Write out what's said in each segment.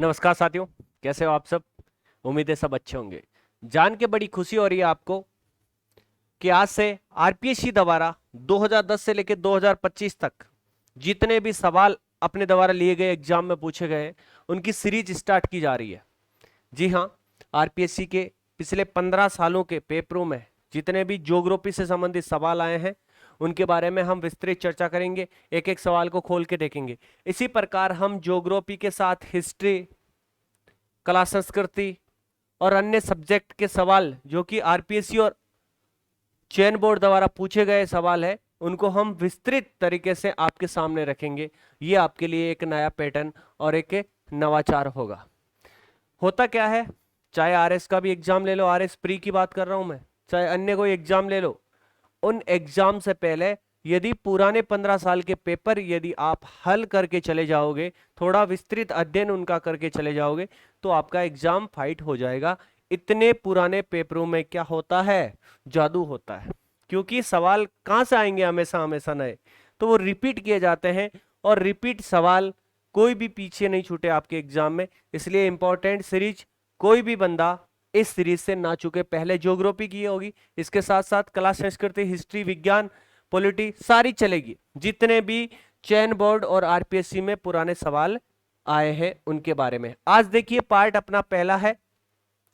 नमस्कार साथियों, कैसे हो आप सब। उम्मीद है सब अच्छे होंगे। जान के बड़ी खुशी हो रही है आपको कि आज से आरपीएससी द्वारा 2010 से लेकर 2025 तक जितने भी सवाल अपने द्वारा लिए गए एग्जाम में पूछे गए उनकी सीरीज स्टार्ट की जा रही है। जी हाँ, आरपीएससी के पिछले 15 सालों के पेपरों में जितने भी ज्योग्राफी से संबंधित सवाल आए हैं उनके बारे में हम विस्तृत चर्चा करेंगे, एक एक सवाल को खोल के देखेंगे। इसी प्रकार हम ज्योग्राफी के साथ हिस्ट्री, कला संस्कृति और अन्य सब्जेक्ट के सवाल जो कि आरपीएससी और चयन बोर्ड द्वारा पूछे गए सवाल है उनको हम विस्तृत तरीके से आपके सामने रखेंगे। ये आपके लिए एक नया पैटर्न और एक नवाचार होगा। होता क्या है, चाहे आरएस का भी एग्जाम ले लो, आरएस प्री की बात कर रहा हूं मैं, चाहे अन्य कोई एग्जाम ले लो, उन एग्जाम से पहले यदि पुराने 15 साल के पेपर यदि आप हल करके चले जाओगे, थोड़ा विस्तृत अध्ययन उनका करके चले जाओगे तो आपका एग्जाम फाइट हो जाएगा। इतने पुराने पेपरों में क्या होता है, जादू होता है, क्योंकि सवाल कहां से आएंगे, हमेशा हमेशा नए, तो वो रिपीट किए जाते हैं और रिपीट सवाल कोई भी पीछे नहीं छूटे आपके एग्जाम में। इसलिए इंपॉर्टेंट सीरीज कोई भी बंदा इस सीरीज से ना चुके। पहले ज्योग्राफी की होगी, इसके साथ साथ कला संस्कृति, हिस्ट्री, विज्ञान, पॉलिटी सारी चलेगी। जितने भी चयन बोर्ड और आरपीएससी में पुराने सवाल आए हैं उनके बारे में आज देखिए। पार्ट अपना पहला है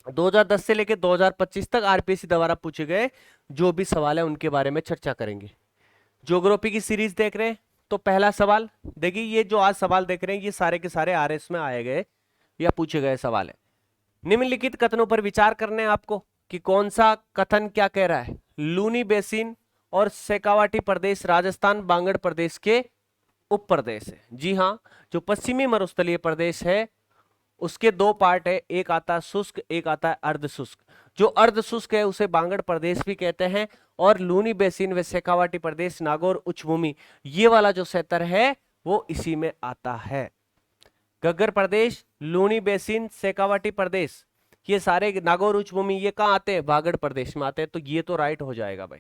2010 से लेकर 2025 तक आरपीएससी द्वारा पूछे गए जो भी सवाल है उनके बारे में चर्चा करेंगे। ज्योग्राफी की सीरीज देख रहे हैं तो पहला सवाल देखिए, ये जो आज सवाल देख रहे हैं ये सारे के सारे आरएस में आए गए या पूछे गए सवाल है। निम्नलिखित कथनों पर विचार करने हैं आपको कि कौन सा कथन क्या कह रहा है। लूनी बेसिन और शेखावाटी प्रदेश राजस्थान बांगड़ प्रदेश के उप प्रदेश है। जी हाँ, जो पश्चिमी मरुस्थलीय प्रदेश है उसके दो पार्ट है, एक आता है शुष्क, एक आता है अर्ध शुष्क। जो अर्ध शुष्क है उसे बांगड़ प्रदेश भी कहते हैं और लूनी बेसिन व शेखावाटी प्रदेश, नागौर उच्चभूमि, ये वाला जो क्षेत्र है वो इसी में आता है। गग्गर प्रदेश, लूनी बेसिन, शेखावाटी प्रदेश, ये सारे नागौर उच्चभूमि ये कहाँ आते हैं, बांगड़ प्रदेश में आते हैं, तो ये तो राइट हो जाएगा भाई।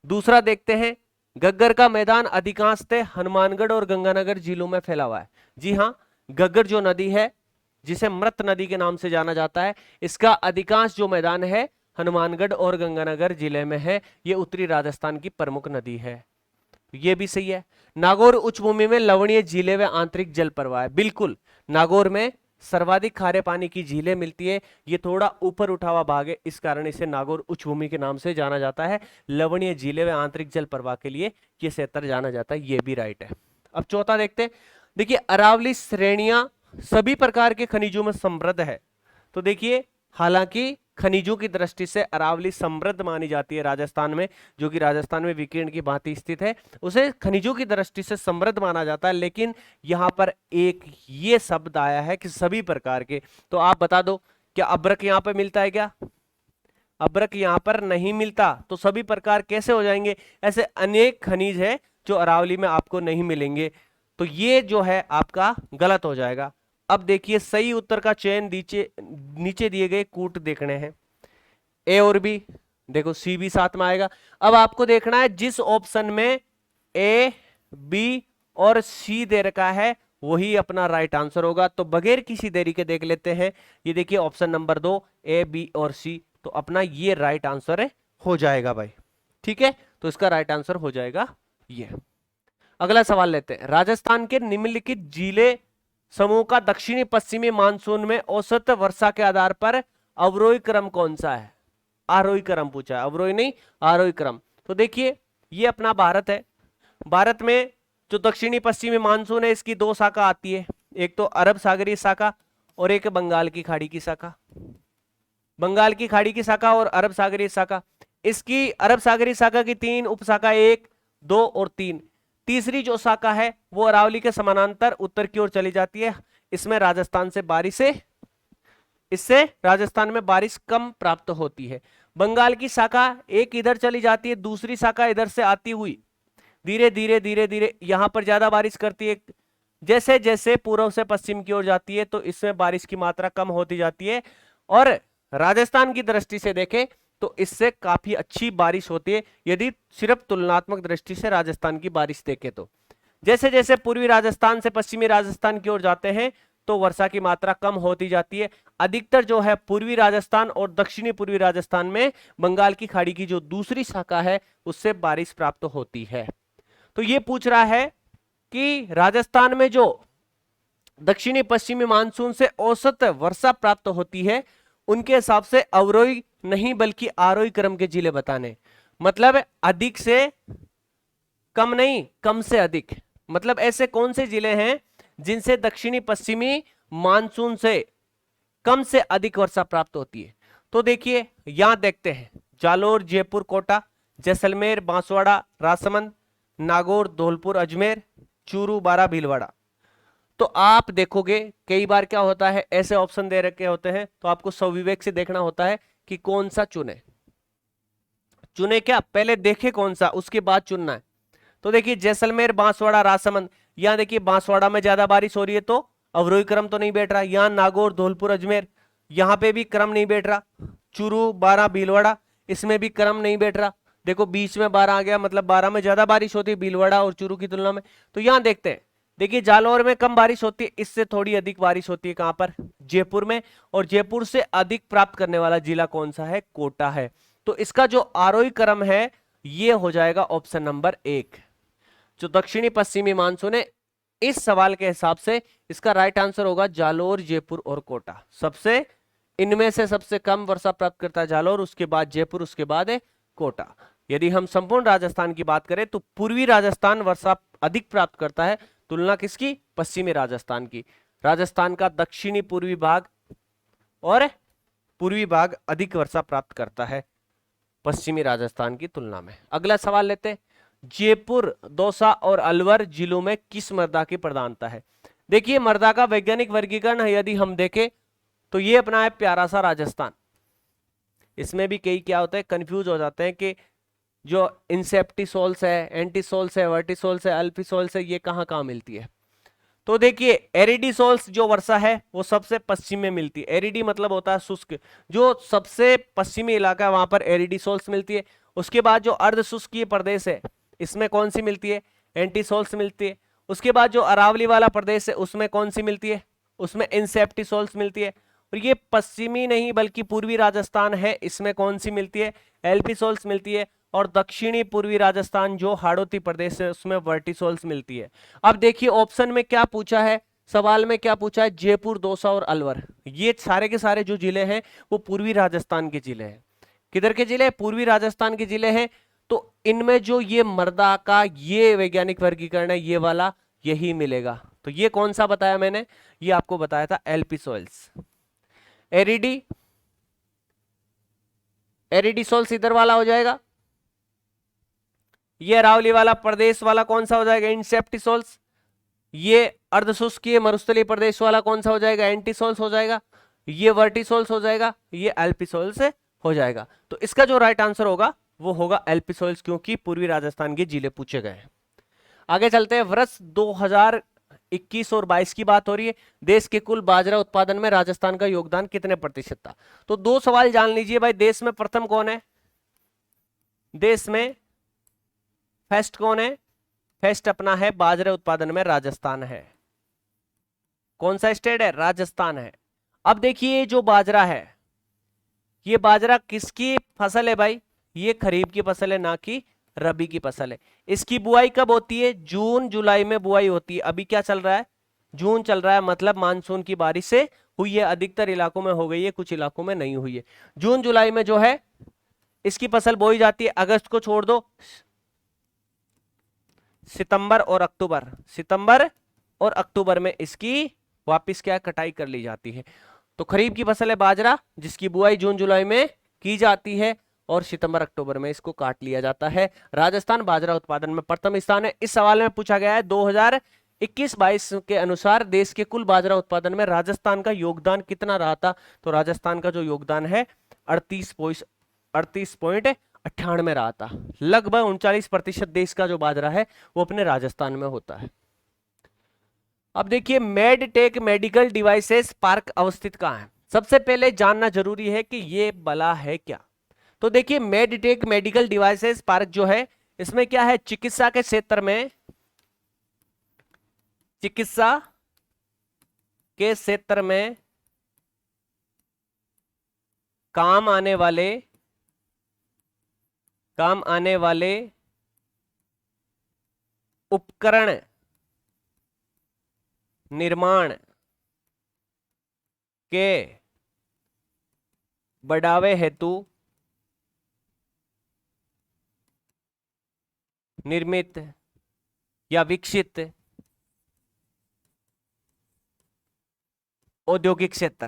दूसरा देखते हैं, गग्गर का मैदान अधिकांशतः हनुमानगढ़ और गंगानगर जिलों में फैला हुआ है। जी हाँ, गग्गर जो नदी है जिसे मृत नदी के नाम से जाना जाता है, इसका अधिकांश जो मैदान है हनुमानगढ़ और गंगानगर जिले में है। ये उत्तरी राजस्थान की प्रमुख नदी है, ये भी सही है। नागौर उच्चभूमि में लवणीय झीलें व आंतरिक जल प्रवाह है। बिल्कुल, नागौर में सर्वाधिक खारे पानी की झीलें मिलती है। ये थोड़ा ऊपर उठा हुआ भाग है, इस कारण इसे नागौर उच्चभूमि के नाम से जाना जाता है। लवणीय झीलें व आंतरिक जल प्रवाह के लिए ये क्षेत्र जाना जाता है, ये भी राइट है। अब चौथा देखते हैं, देखिए अरावली श्रेणियां सभी प्रकार के खनिजों में समृद्ध है। तो देखिए, हालांकि खनिजों की दृष्टि से अरावली समृद्ध मानी जाती है राजस्थान में, जो कि राजस्थान में विकिरण की भांति स्थित है, उसे खनिजों की दृष्टि से समृद्ध माना जाता है। लेकिन यहां पर एक ये शब्द आया है कि सभी प्रकार के, तो आप बता दो क्या अब्रक यहां पर मिलता है क्या? अब्रक यहां पर नहीं मिलता, तो सभी प्रकार कैसे हो जाएंगे? ऐसे अनेक खनिज है जो अरावली में आपको नहीं मिलेंगे, तो ये जो है आपका गलत हो जाएगा। अब देखिए, सही उत्तर का चयन नीचे दिए गए कूट देखने हैं, ए और बी, देखो सी भी साथ में आएगा। अब आपको देखना है जिस ऑप्शन में ए, बी और सी दे रखा है वही अपना राइट आंसर होगा। तो बगैर किसी देरी के देख लेते हैं, ये देखिए ऑप्शन नंबर 2 ए, बी और सी, तो अपना ये राइट आंसर हो जाएगा भाई। ठीक है, तो इसका राइट आंसर हो जाएगा ये। अगला सवाल लेते हैं, राजस्थान के निम्नलिखित जिले समूह का दक्षिणी पश्चिमी मानसून में औसत वर्षा के आधार पर अवरोही क्रम कौन सा है? आरोही क्रम पूछा है, अवरोही नहीं, आरोही क्रम। तो देखिए, ये अपना भारत है। भारत में जो दक्षिणी पश्चिमी मानसून है इसकी दो शाखा आती है, एक तो अरब सागरीय शाखा और एक बंगाल की खाड़ी की शाखा। बंगाल की खाड़ी की शाखा और अरब सागरीय शाखा, इसकी अरब सागरीय शाखा की 3 उपशाखा, 1, 2 और 3। तीसरी जो शाखा है वो अरावली के समानांतर उत्तर की ओर चली जाती है। इसमें राजस्थान से बारिश है, इससे राजस्थान में बारिश कम प्राप्त होती है। बंगाल की शाखा एक इधर चली जाती है, दूसरी शाखा इधर से आती हुई धीरे धीरे धीरे धीरे यहां पर ज्यादा बारिश करती है। जैसे जैसे पूर्व से पश्चिम की ओर जाती है तो इसमें बारिश की मात्रा कम होती जाती है। और राजस्थान की दृष्टि से देखें तो इससे काफी अच्छी बारिश होती है, यदि सिर्फ तुलनात्मक दृष्टि से राजस्थान की बारिश देखें तो। जैसे जैसे पूर्वी राजस्थान से पश्चिमी राजस्थान की ओर जाते हैं तो वर्षा की मात्रा कम होती जाती है। अधिकतर जो है पूर्वी राजस्थान और दक्षिणी पूर्वी राजस्थान में बंगाल की खाड़ी की जो दूसरी शाखा है उससे बारिश प्राप्त होती है। तो ये पूछ रहा है कि राजस्थान में जो दक्षिणी पश्चिमी मानसून से औसत वर्षा प्राप्त होती है उनके हिसाब से अवरोही नहीं बल्कि आरोही क्रम के जिले बताने। मतलब अधिक से कम नहीं, कम से अधिक। मतलब ऐसे कौन से जिले हैं जिनसे दक्षिणी पश्चिमी मानसून से कम से अधिक वर्षा प्राप्त होती है? तो देखिए यहां देखते हैं, जालोर, जयपुर, कोटा, जैसलमेर, बांसवाड़ा, राजसमंद, नागौर, धौलपुर, अजमेर, चूरू, बारा, भीलवाड़ा। तो आप देखोगे कई बार क्या होता है, ऐसे ऑप्शन दे रखे होते हैं तो आपको स्वविवेक से देखना होता है कि कौन सा चुने। चुने क्या, पहले देखे कौन सा उसके बाद चुनना है। तो देखिए जैसलमेर, बांसवाड़ा, राजसमंद, यहां देखिए बांसवाड़ा में ज्यादा बारिश हो रही है तो अवरोही क्रम तो नहीं बैठ रहा। यहाँ नागौर, धौलपुर, अजमेर, यहां पे भी क्रम नहीं बैठ रहा। चूरू, बारा, भीलवाड़ा, इसमें भी क्रम नहीं बैठ रहा। देखो बीच में 12 आ गया, मतलब 12 में ज्यादा बारिश होती है भीलवाड़ा और चूरू की तुलना में। तो यहां देखते हैं, देखिए जालौर में कम बारिश होती है, इससे थोड़ी अधिक बारिश होती है कहां पर, जयपुर में। और जयपुर से अधिक प्राप्त करने वाला जिला कौन सा है, कोटा है। तो इसका जो आरोही क्रम है ये हो जाएगा ऑप्शन नंबर 1, जो दक्षिणी पश्चिमी मानसून है। इस सवाल के हिसाब से इसका राइट आंसर होगा जालोर, जयपुर और कोटा। सबसे इनमें से सबसे कम वर्षा प्राप्त करता है जालोर, उसके बाद जयपुर, उसके बाद है कोटा। यदि हम संपूर्ण राजस्थान की बात करें तो पूर्वी राजस्थान वर्षा अधिक प्राप्त करता है, तुलना किसकी, पश्चिमी राजस्थान की। राजस्थान का दक्षिणी पूर्वी भाग और पूर्वी भाग अधिक वर्षा प्राप्त करता है पश्चिमी राजस्थान की तुलना में। अगला सवाल लेते हैं, जयपुर, दौसा और अलवर जिलों में किस मृदा की प्रधानता है? देखिए मृदा का वैज्ञानिक वर्गीकरण यदि हम देखें तो ये अपना है प्यारा सा राजस्थान। इसमें भी कई क्या होता है, कंफ्यूज हो जाते हैं कि जो इंसेप्टिसोल्स है, एंटीसोल्स है, वर्टिसोल्स है, अल्फिसोल्स है, ये कहाँ कहाँ मिलती है? तो देखिए एरिडीसोल्स जो वर्षा है वो सबसे पश्चिम में मिलती है। एरिडी मतलब होता है शुष्क, जो सबसे पश्चिमी इलाका है वहां पर एरिडीसोल्स मिलती है। उसके बाद जो अर्ध शुष्कीय प्रदेश है इसमें कौन सी मिलती है, एंटीसोल्स मिलती है। उसके बाद जो अरावली वाला प्रदेश है उसमें कौन सी मिलती है, उसमें इंसेप्टिसोल्स मिलती है। और ये पश्चिमी नहीं बल्कि पूर्वी राजस्थान है, इसमें कौन सी मिलती है, एल्पिसोल्स मिलती है। और दक्षिणी पूर्वी राजस्थान जो हाड़ौती प्रदेश है उसमें वर्टिसोल्स मिलती है। अब देखिए ऑप्शन में क्या पूछा है, सवाल में क्या पूछा है, जयपुर, दौसा और अलवर, ये सारे के सारे जो जिले हैं वो पूर्वी राजस्थान के जिले हैं। किधर के जिले, पूर्वी राजस्थान के जिले हैं। तो इनमें जो ये मृदा का ये वैज्ञानिक वर्गीकरण है ये वाला यही मिलेगा। तो ये कौन सा बताया मैंने, ये आपको बताया था एलपी सॉइल्स। एरिडी, एरिडीसोल्स इधर वाला हो जाएगा। ये अरावली वाला प्रदेश वाला कौन सा हो जाएगा, इंसेप्टिसोल्स। ये अर्धशुष्कीय मरुस्थलीय प्रदेश वाला कौन सा हो जाएगा, एंटीसोल्स हो जाएगा। ये वर्टिसोल्स हो जाएगा, ये एल्पिसोल्स हो जाएगा। तो इसका जो राइट आंसर होगा वो होगा एल्पिसोल्स, क्योंकि पूर्वी राजस्थान के जिले पूछे गए हैं। आगे चलते हैं, वर्ष 2021 और 22 की बात हो रही है। देश के कुल बाजरा उत्पादन में राजस्थान का योगदान कितने प्रतिशत था? तो दो सवाल जान लीजिए भाई, देश में प्रथम कौन है, देश में फर्स्ट कौन है, फर्स्ट अपना है बाजरा उत्पादन में राजस्थान है। कौन सा स्टेट है, राजस्थान है। अब देखिए जो बाजरा है, ये बाजरा किसकी फसल है भाई, ये खरीफ की फसल है ना कि रबी की फसल है। इसकी बुआई कब होती है, जून जुलाई में बुआई होती है। अभी क्या चल रहा है, जून चल रहा है, मतलब मानसून की बारिश से हुई है। अधिकतर इलाकों में हो गई है, कुछ इलाकों में नहीं हुई है। जून जुलाई में जो है इसकी फसल बोई जाती है। अगस्त को छोड़ दो, सितंबर और अक्टूबर, सितंबर और अक्टूबर में इसकी वापस क्या कटाई कर ली जाती है। तो खरीफ की फसल है बाजरा, जिसकी बुआई जून जुलाई में की जाती है और सितंबर अक्टूबर में इसको काट लिया जाता है। राजस्थान बाजरा उत्पादन में प्रथम स्थान है। इस सवाल में पूछा गया है 2021-22 के अनुसार देश के कुल बाजरा उत्पादन में राजस्थान का योगदान कितना रहा था? तो राजस्थान का जो योगदान है 38.98 रहा था। लगभग 39% देश का जो बाजरा है वो अपने राजस्थान में होता है। अब देखिए मेडटेक मेडिकल डिवाइसेस पार्क अवस्थित कहाँ है? सबसे पहले जानना जरूरी है कि ये बला है क्या। तो देखिए मेडटेक मेडिकल डिवाइसेस पार्क जो है इसमें क्या है, चिकित्सा के क्षेत्र में, चिकित्सा के क्षेत्र में काम आने वाले उपकरण निर्माण के बढ़ावे हेतु निर्मित या विकसित औद्योगिक क्षेत्र।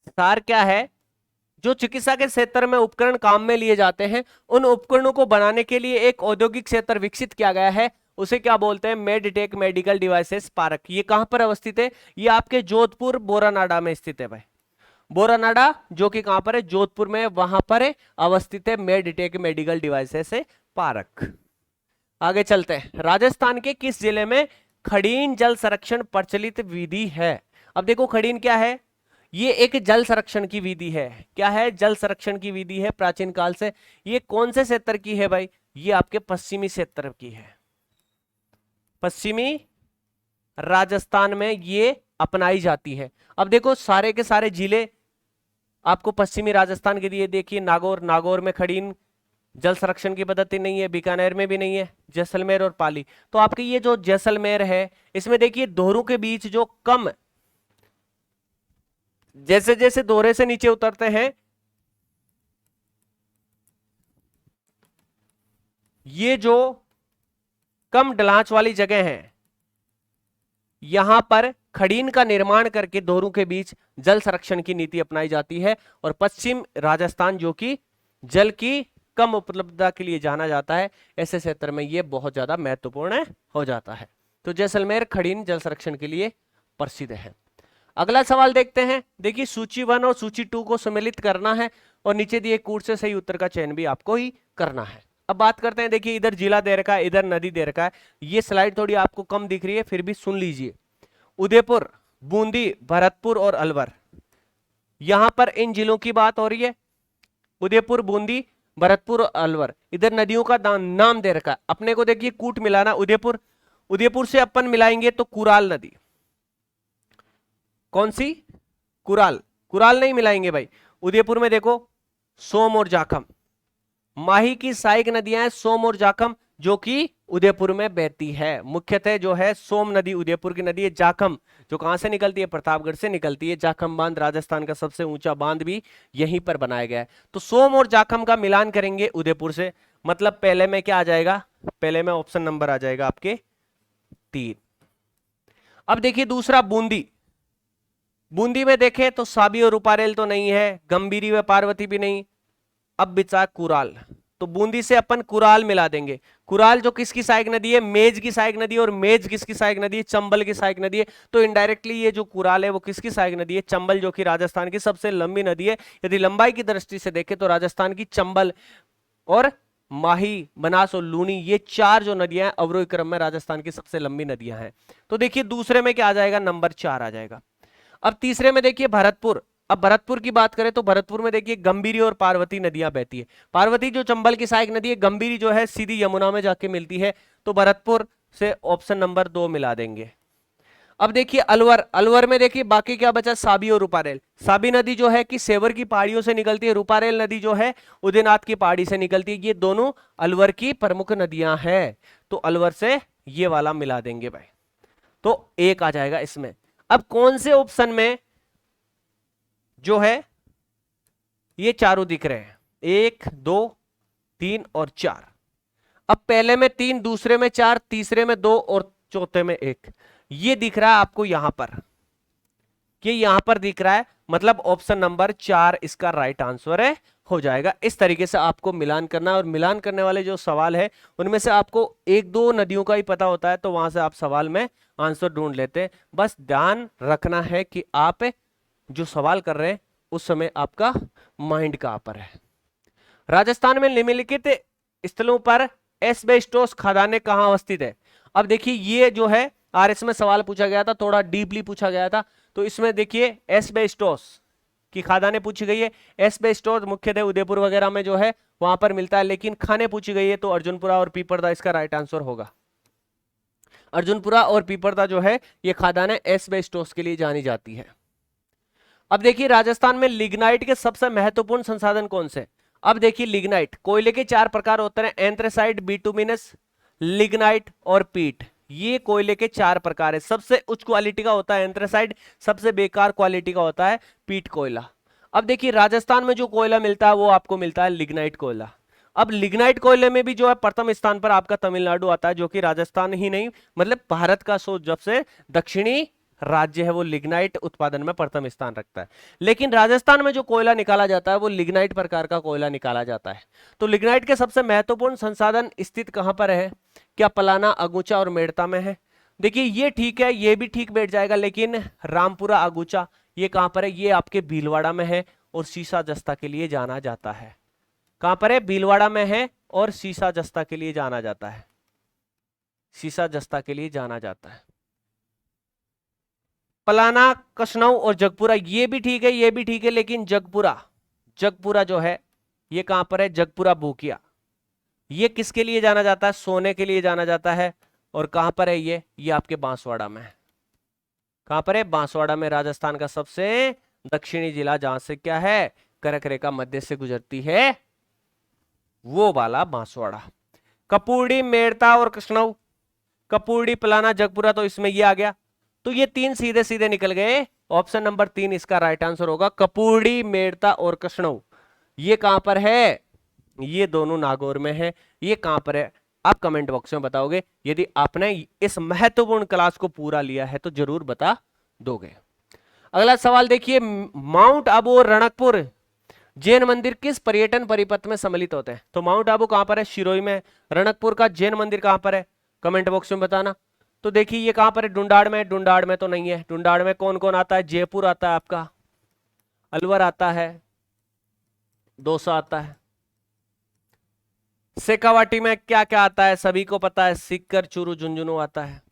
सार क्या है? जो चिकित्सा के क्षेत्र में उपकरण काम में लिए जाते हैं, उन उपकरणों को बनाने के लिए एक औद्योगिक क्षेत्र विकसित किया गया है, उसे क्या बोलते हैं? Medtech medical devices park. ये कहां पर अवस्थित है? ये आपके जोधपुर बोरानाडा में स्थित है भाई। बोरानाडा जो कि कहां पर है? जोधपुर में, वहां पर अवस्थित है मेडटेक मेडिकल डिवाइसेस पार्क। आगे चलते हैं। राजस्थान के किस जिले में खड़ीन जल संरक्षण प्रचलित विधि है? अब देखो खड़ीन क्या है? ये एक जल संरक्षण की विधि है। क्या है? जल संरक्षण की विधि है प्राचीन काल से। ये कौन से क्षेत्र की है भाई? ये आपके पश्चिमी क्षेत्र की है। पश्चिमी राजस्थान में ये अपनाई जाती है। अब देखो सारे के सारे जिले आपको पश्चिमी राजस्थान के दिए। देखिए नागौर में खड़ीन जल संरक्षण की पद्धति नहीं है, बीकानेर में भी नहीं है, जैसलमेर और पाली। तो आपके ये जो जैसलमेर है, इसमें देखिए दोहरों के बीच जो कम, जैसे जैसे दोहरे से नीचे उतरते हैं, ये जो कम ढलांच वाली जगह है, यहां पर खड़ीन का निर्माण करके दोहरों के बीच जल संरक्षण की नीति अपनाई जाती है। और पश्चिम राजस्थान जो कि जल की कम उपलब्धता के लिए जाना जाता है, ऐसे क्षेत्र में यह बहुत ज्यादा महत्वपूर्ण हो जाता है। तो जैसलमेर खड़ीन जल संरक्षण के लिए प्रसिद्ध है। अगला सवाल देखते हैं। देखिए सूची 1 और सूची 2 को सम्मिलित करना है और नीचे दिए कूट से सही उत्तर का चयन भी आपको ही करना है। अब बात करते हैं। देखिए इधर जिला दे रखा है, इधर नदी दे रखा है। ये स्लाइड थोड़ी आपको कम दिख रही है, फिर भी सुन लीजिए। उदयपुर, बूंदी, भरतपुर और अलवर, यहां पर इन जिलों की बात हो रही है। उदयपुर, बूंदी, भरतपुर और अलवर। इधर नदियों का नाम दे रखा है। अपने को देखिए कूट मिलाना उदयपुर से अपन मिलाएंगे तो कुराल नदी। कौन सी? कुराल नहीं मिलाएंगे भाई। उदयपुर में देखो सोम और जाखम, माही की सहायक नदियां हैं सोम और जाखम, जो कि उदयपुर में बहती है। मुख्यतः जो है सोम नदी उदयपुर की नदी है। जाखम जो कहां से निकलती है? प्रतापगढ़ से निकलती है। जाखम बांध राजस्थान का सबसे ऊंचा बांध भी यहीं पर बनाया गया है। तो सोम और जाखम का मिलान करेंगे उदयपुर से, मतलब पहले में क्या आ जाएगा? पहले में ऑप्शन नंबर आ जाएगा आपके 3। अब देखिए दूसरा बूंदी में देखें तो साबी और रूपारेल तो नहीं है, गंभीरी व पार्वती भी नहीं। अब बिचा कुराल, तो बूंदी से अपन कुराल मिला देंगे। कुराल जो किसकी सहायक नदी है? मेज की सहायक नदी है। और मेज किसकी सहायक नदी है? चंबल की सहायक नदी है। तो इनडायरेक्टली ये जो कुराल है वो किसकी सहायक नदी है? चंबल, जो कि राजस्थान की सबसे लंबी नदी है। यदि लंबाई की दृष्टि से देखें तो राजस्थान की चंबल और माही, बनास और लूनी, ये 4 जो नदियां हैं अवरोही क्रम में राजस्थान की सबसे लंबी नदियां हैं। तो देखिए दूसरे में क्या आ जाएगा? नंबर 4 आ जाएगा। अब तीसरे में देखिए भरतपुर। अब भरतपुर की बात करें तो भरतपुर में देखिए गंभीरी और पार्वती नदियां बहती है। पार्वती जो चंबल की सहायक नदी है, गंभीरी जो है सीधी यमुना में जाके मिलती है। तो भरतपुर से ऑप्शन नंबर 2 मिला देंगे। अब देखिए अलवर में देखिए बाकी क्या बचा? साबी और रूपारेल। साबी नदी जो है कि सेवर की पहाड़ियों से निकलती है, रूपारेल नदी जो है उदयनाथ की पहाड़ी से निकलती है। ये दोनों अलवर की प्रमुख नदियां हैं। तो अलवर से ये वाला मिला देंगे भाई, तो 1 आ जाएगा इसमें। अब कौन से ऑप्शन में जो है ये चारों दिख रहे हैं? 1, 2, 3 और 4। अब पहले में 3, दूसरे में 4, तीसरे में 2 और चौथे में 1। ये दिख रहा है आपको यहां पर, कि यहां पर दिख रहा है, मतलब ऑप्शन नंबर 4 इसका राइट आंसर है, हो जाएगा। इस तरीके से आपको मिलान करना है। और मिलान करने वाले जो सवाल है उनमें से आपको 1-2 नदियों का ही पता होता है, तो वहां से आप सवाल में आंसर ढूंढ लेते हैं। बस ध्यान रखना है कि आप जो सवाल कर रहे हैं उस समय आपका माइंड कहां पर है। राजस्थान में निम्नलिखित स्थलों पर एस्बेस्टोस खदानें कहां अवस्थित है? अब देखिए ये जो है आरएस में सवाल पूछा गया था, थोड़ा डीपली पूछा गया था। तो इसमें देखिए एस्बेस्टोस की खदानें पूछी गई है। एस्बेस्टोस मुख्यतः उदयपुर वगैरह में जो है वहां पर मिलता है, लेकिन खाने पूछी गई है तो अर्जुनपुरा और पीपरदा इसका राइट आंसर होगा। अर्जुनपुरा और पीपरदा जो है ये खदानें एस्बेस्टोस के लिए जानी जाती है। अब देखिए राजस्थान में लिग्नाइट के सबसे महत्वपूर्ण संसाधन कौन से? अब देखिए लिग्नाइट कोयले के 4 प्रकार होते हैं, एंथ्रेसाइट, बिटुमिनस, लिग्नाइट और पीट। ये कोयले के 4 प्रकार है। सबसे उच्च क्वालिटी का होता है एंथ्रेसाइट, सबसे बेकार क्वालिटी का होता है पीट कोयला। अब देखिए राजस्थान में जो कोयला मिलता है वो आपको मिलता है लिग्नाइट कोयला। अब लिग्नाइट कोयले में भी जो है प्रथम स्थान पर आपका तमिलनाडु आता है, जो कि राजस्थान ही नहीं मतलब भारत का जब से दक्षिणी राज्य है वो लिग्नाइट उत्पादन में प्रथम स्थान रखता है। लेकिन राजस्थान में जो कोयला निकाला जाता है वो लिग्नाइट प्रकार का कोयला निकाला जाता है। तो लिग्नाइट के सबसे महत्वपूर्ण संसाधन स्थित कहां पर है? क्या पलाना, अगुचा और मेड़ता में है? देखिए ये ठीक है, ये भी ठीक बैठ जाएगा, लेकिन रामपुरा, अगुचा ये कहां पर है? ये आपके भीलवाड़ा में है और सीसा जस्ता के लिए जाना जाता है। कहां पर है? भीलवाड़ा में है और सीसा जस्ता के लिए जाना जाता है। सीसा जस्ता के लिए जाना जाता है। पलाना, कसनऊ और जगपुरा ये भी ठीक है, ये भी ठीक है, लेकिन जगपुरा जो है ये कहां पर है? जगपुरा भूकिया। ये किसके लिए जाना जाता है? सोने के लिए जाना जाता है। और कहां पर है ये आपके बांसवाड़ा में है। कहां पर है? बांसवाड़ा में, राजस्थान का सबसे दक्षिणी जिला जहां से क्या है कर्क रेखा मध्य से गुजरती है वो वाला बांसवाड़ा। कपूर्डी, मेड़ता और कृष्णऊ, कपूर्डी, पलाना, जगपुरा, तो इसमें ये आ गया। तो ये 3 सीधे सीधे निकल गए। ऑप्शन नंबर 3 इसका राइट आंसर होगा। कपूर्डी, मेड़ता और कृष्णऊ ये कहां पर है? ये दोनों नागौर में है। ये कहां पर है आप कमेंट बॉक्स में बताओगे। यदि आपने इस महत्वपूर्ण क्लास को पूरा लिया है तो जरूर बता दोगे। अगला सवाल देखिए, माउंट आबू और रणकपुर जैन मंदिर किस पर्यटन परिपथ में सम्मिलित होते हैं? तो माउंट आबू कहां पर है? शिरोई में। रणकपुर का जैन मंदिर कहां पर है? कमेंट बॉक्स में बताना। तो देखिए ये कहां पर है? डुंडाड़ में। डुंडाड़ में तो नहीं है। डुंडाड़ में कौन कौन आता है? जयपुर आता है आपका, अलवर आता है, दौसा आता है। शेखावाटी में क्या क्या आता है सभी को पता है? सीकर, चूरू, झुंझुनू आता है।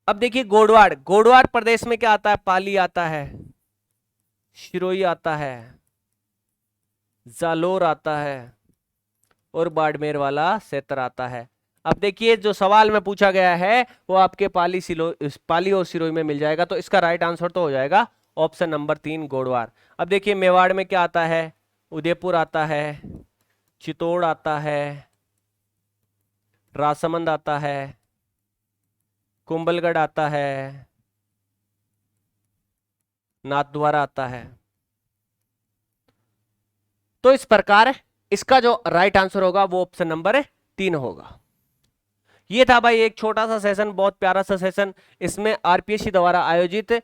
अब देखिए गोडवाड़ प्रदेश में क्या आता है? पाली आता है, शिरोई आता है, जालोर आता है और बाड़मेर वाला क्षेत्र आता है। अब देखिए जो सवाल में पूछा गया है वो आपके पाली और सिरोही में मिल जाएगा। तो इसका राइट आंसर तो हो जाएगा ऑप्शन नंबर 3 गोडवार। अब देखिए मेवाड़ में क्या आता है? उदयपुर आता है, चित्तौड़ आता है, राजसमंद आता है, कुंभलगढ़ आता है, नाथद्वारा आता है। तो इस प्रकार इसका जो राइट आंसर होगा वो ऑप्शन नंबर 3 होगा। ये था भाई एक छोटा सा सेशन, बहुत प्यारा सा सेशन। इसमें आरपीएससी द्वारा आयोजित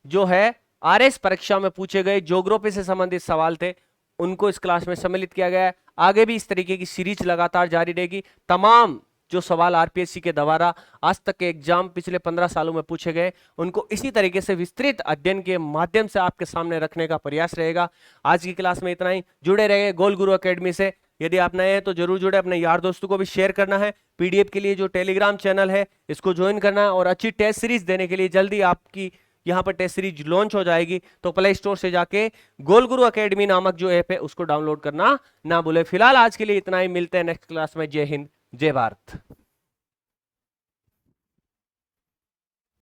जो है आरएस परीक्षा में पूछे गए ज्योग्राफी से संबंधित सवाल थे उनको इस क्लास में सम्मिलित किया गया है। आगे भी इस तरीके की सीरीज लगातार जारी रहेगी। तमाम जो सवाल आरपीएससी के द्वारा आज तक के एग्जाम पिछले 15 सालों में पूछे गए उनको इसी तरीके से विस्तृत अध्ययन के माध्यम से आपके सामने रखने का प्रयास रहेगा। आज की क्लास में इतना ही। जुड़े रहिए गोल गुरु एकेडमी से। यदि आप नए हैं तो जरूर जुड़े, अपने यार दोस्तों को भी शेयर करना है। पीडीएफ के लिए जो टेलीग्राम चैनल है इसको ज्वाइन करना है और अच्छी टेस्ट सीरीज देने के लिए जल्दी आपकी यहाँ पर टेस्ट सीरीज लॉन्च हो जाएगी। तो प्ले स्टोर से जाके गोल गुरु एकेडमी नामक जो ऐप है उसको डाउनलोड करना ना भूले। फिलहाल आज के लिए इतना ही, मिलते हैं नेक्स्ट क्लास में। जय हिंद, जय भारत।